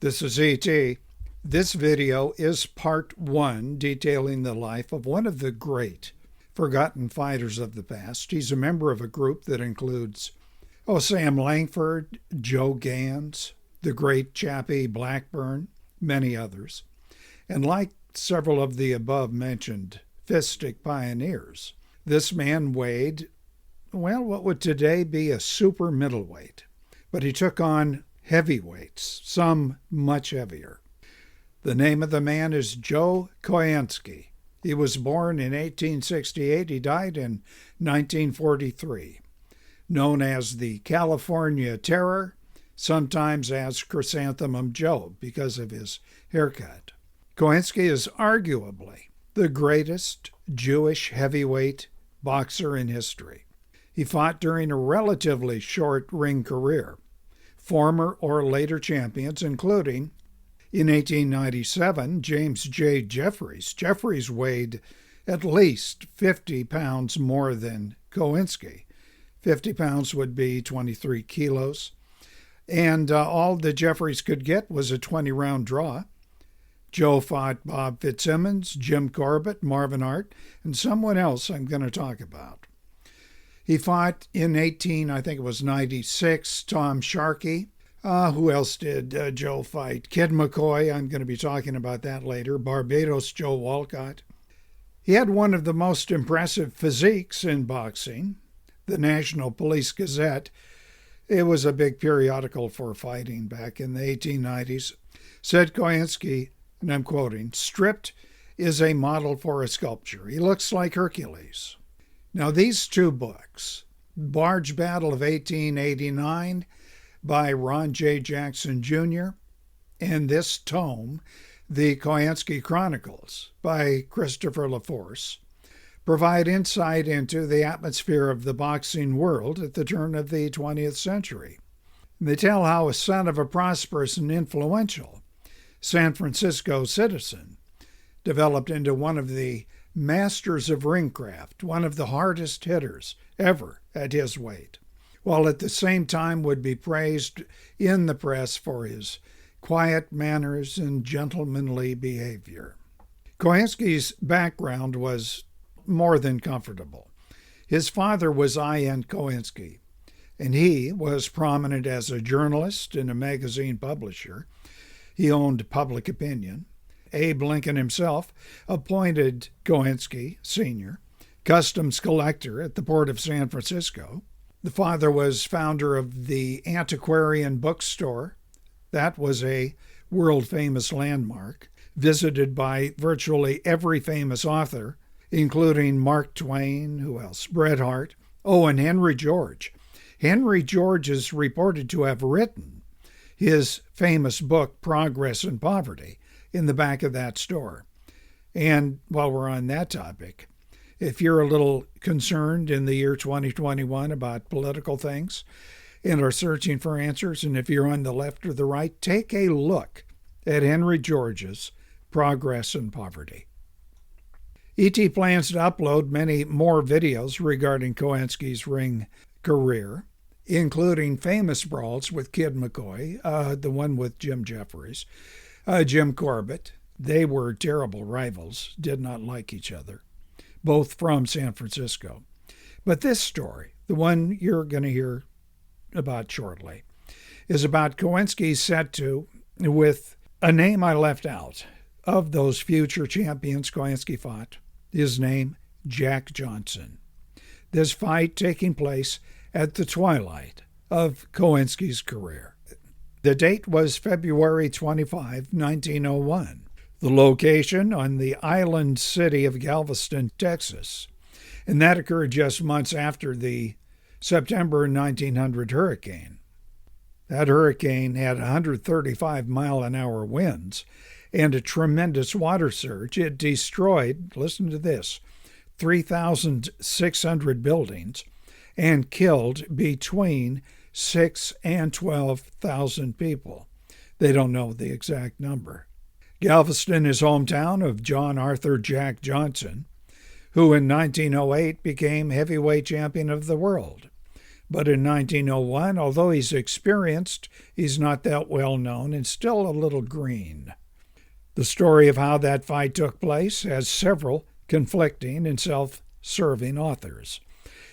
This is E.T. This video is part one detailing the life of one of the great forgotten fighters of the past. He's a member of a group that includes Sam Langford, Joe Gans, the great Chappie Blackburn, many others. And like several of the above mentioned fistic pioneers, this man weighed, what would today be a super middleweight. But he took on heavyweights, some much heavier. The name of the man is Joe Choynski. He was born in 1868. He died in 1943. Known as the California Terror, sometimes as Chrysanthemum Joe because of his haircut. Choynski is arguably the greatest Jewish heavyweight boxer in history. He fought during a relatively short ring career. Former or later champions, including, in 1897, James J. Jeffries. Jeffries weighed at least 50 pounds more than Choynski. 50 pounds would be 23 kilos. And all that Jeffries could get was a 20-round draw. Joe fought Bob Fitzsimmons, Jim Corbett, Marvin Hart, and someone else I'm going to talk about. He fought in 96, Tom Sharkey. Who else did Joe fight? Kid McCoy, I'm going to be talking about that later. Barbados Joe Walcott. He had one of the most impressive physiques in boxing. The National Police Gazette, it was a big periodical for fighting back in the 1890s, said Choynski, and I'm quoting, "Stripped is a model for a sculpture. He looks like Hercules." Now, these two books, Barge Battle of 1889 by Ron J. Jackson Jr., and this tome, The Choynski Chronicles by Christopher LaForce, provide insight into the atmosphere of the boxing world at the turn of the 20th century. They tell how a son of a prosperous and influential San Francisco citizen developed into one of the masters of ringcraft, one of the hardest hitters ever at his weight, while at the same time would be praised in the press for his quiet manners and gentlemanly behavior. Choynski's background was more than comfortable. His father was I.N. Choynski, and he was prominent as a journalist and a magazine publisher. He owned Public Opinion. Abe Lincoln himself appointed Choynski, Sr., customs collector at the Port of San Francisco. The father was founder of the Antiquarian Bookstore. That was a world-famous landmark, visited by virtually every famous author, including Mark Twain, who else? Bret Hart. Oh, and Henry George. Henry George is reported to have written his famous book, Progress and Poverty, in the back of that store. And while we're on that topic, if you're a little concerned in the year 2021 about political things and are searching for answers, and if you're on the left or the right, take a look at Henry George's Progress and Poverty. E.T. plans to upload many more videos regarding Choynski's ring career, including famous brawls with Kid McCoy, the one with Jim Jeffries, Jim Corbett. They were terrible rivals, did not like each other, both from San Francisco. But this story, the one you're going to hear about shortly, is about Choynski set to, with a name I left out, of those future champions Choynski fought, his name, Jack Johnson. This fight taking place at the twilight of Choynski's career. The date was February 25, 1901. The location on the island city of Galveston, Texas. And that occurred just months after the September 1900 hurricane. That hurricane had 135-mile-an-hour winds and a tremendous water surge. It destroyed, listen to this, 3,600 buildings and killed between 6,000 and 12,000 people. They don't know the exact number. Galveston is hometown of John Arthur Jack Johnson, who in 1908 became heavyweight champion of the world. But in 1901, although he's experienced, he's not that well known and still a little green. The story of how that fight took place has several conflicting and self-serving authors,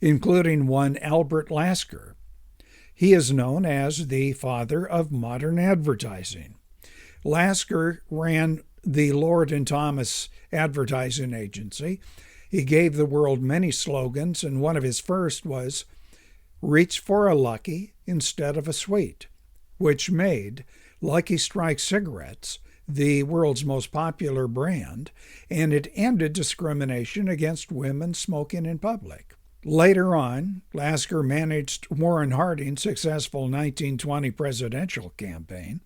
including one Albert Lasker. He is known as the father of modern advertising. Lasker ran the Lord and Thomas advertising agency. He gave the world many slogans, and one of his first was, "Reach for a Lucky instead of a Sweet," which made Lucky Strike cigarettes the world's most popular brand, and it ended discrimination against women smoking in public. Later on, Lasker managed Warren Harding's successful 1920 presidential campaign,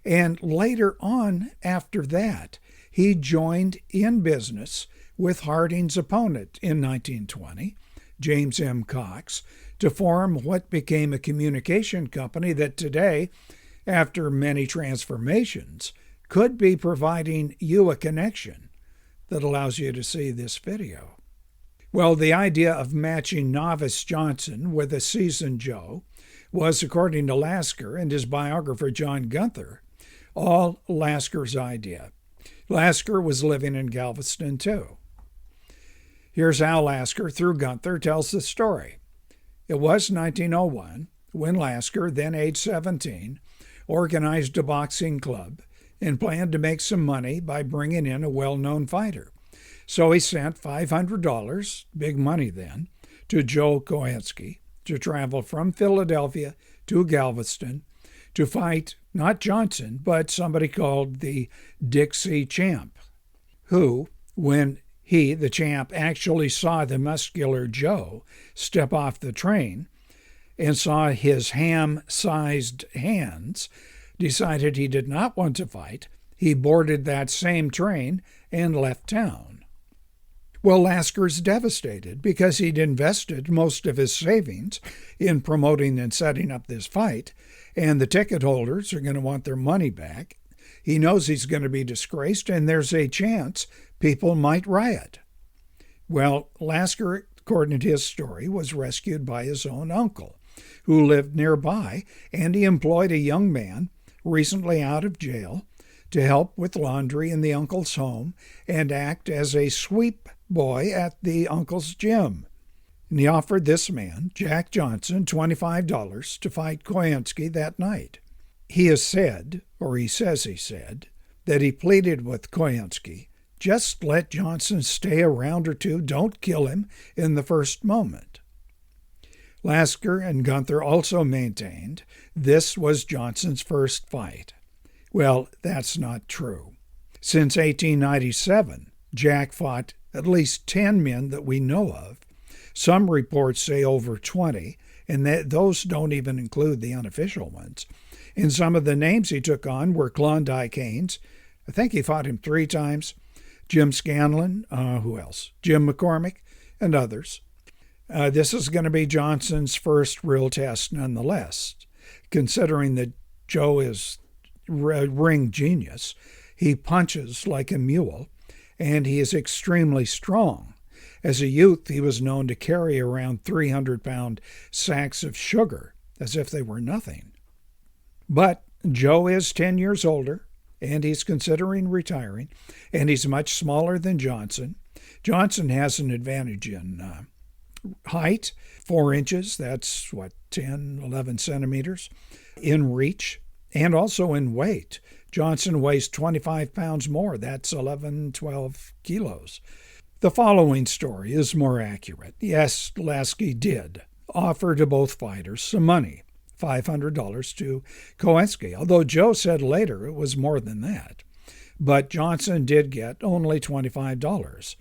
and later on after that, he joined in business with Harding's opponent in 1920, James M. Cox, to form what became a communication company that today, after many transformations, could be providing you a connection that allows you to see this video. Well, the idea of matching novice Johnson with a seasoned Joe was, according to Lasker and his biographer John Gunther, all Lasker's idea. Lasker was living in Galveston, too. Here's how Lasker, through Gunther, tells the story. It was 1901 when Lasker, then age 17, organized a boxing club and planned to make some money by bringing in a well-known fighter. So he sent $500, big money then, to Joe Choynski to travel from Philadelphia to Galveston to fight not Johnson, but somebody called the Dixie Champ, who, when he, the champ, actually saw the muscular Joe step off the train and saw his ham-sized hands, decided he did not want to fight. He boarded that same train and left town. Well, Lasker's devastated because he'd invested most of his savings in promoting and setting up this fight, and the ticket holders are going to want their money back. He knows he's going to be disgraced, and there's a chance people might riot. Well, Lasker, according to his story, was rescued by his own uncle, who lived nearby, and he employed a young man recently out of jail to help with laundry in the uncle's home and act as a sweep boy at the uncle's gym. And he offered this man, Jack Johnson, $25 to fight Choynski that night. He has said, or he says he said, that he pleaded with Choynski, just let Johnson stay a round or two, don't kill him in the first moment. Lasker and Gunther also maintained this was Johnson's first fight. Well, that's not true. Since 1897, Jack fought at least 10 men that we know of. Some reports say over 20, and those don't even include the unofficial ones. And some of the names he took on were Klondike Haynes. I think he fought him 3 times. Jim Scanlon, who else? Jim McCormick, and others. This is going to be Johnson's first real test nonetheless. Considering that Joe is a ring genius, he punches like a mule, and he is extremely strong. As a youth, he was known to carry around 300-pound sacks of sugar, as if they were nothing. But Joe is 10 years older, and he's considering retiring, and he's much smaller than Johnson. Johnson has an advantage in height, 4 inches, that's 10, 11 centimeters, in reach, and also in weight. Johnson weighs 25 pounds more, that's 11, 12 kilos. The following story is more accurate. Yes, Lasky did offer to both fighters some money, $500 to Choynski, although Joe said later it was more than that. But Johnson did get only $25.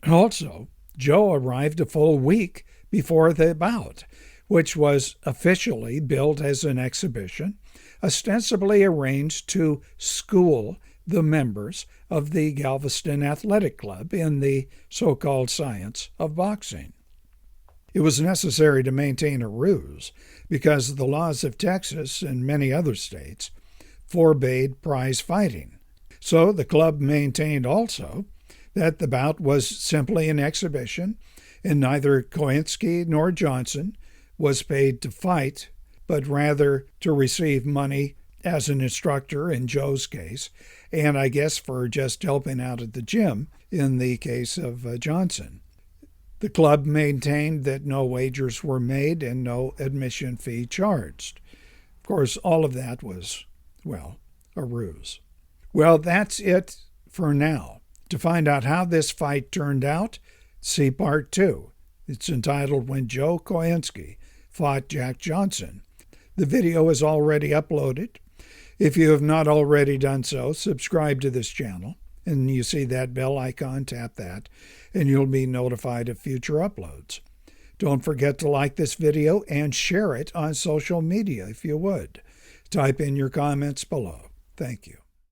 Also, Joe arrived a full week before the bout, which was officially billed as an exhibition, ostensibly arranged to school the members of the Galveston Athletic Club in the so-called science of boxing. It was necessary to maintain a ruse because the laws of Texas and many other states forbade prize fighting. So the club maintained also that the bout was simply an exhibition, and neither Choynski nor Johnson was paid to fight, but rather to receive money as an instructor in Joe's case, and I guess for just helping out at the gym in the case of Johnson. The club maintained that no wagers were made and no admission fee charged. Of course, all of that was, well, a ruse. Well, that's it for now. To find out how this fight turned out, see Part 2. It's entitled When Joe Choynski Fought Jack Johnson. The video is already uploaded. If you have not already done so, subscribe to this channel, and you see that bell icon, tap that, and you'll be notified of future uploads. Don't forget to like this video and share it on social media if you would. Type in your comments below. Thank you.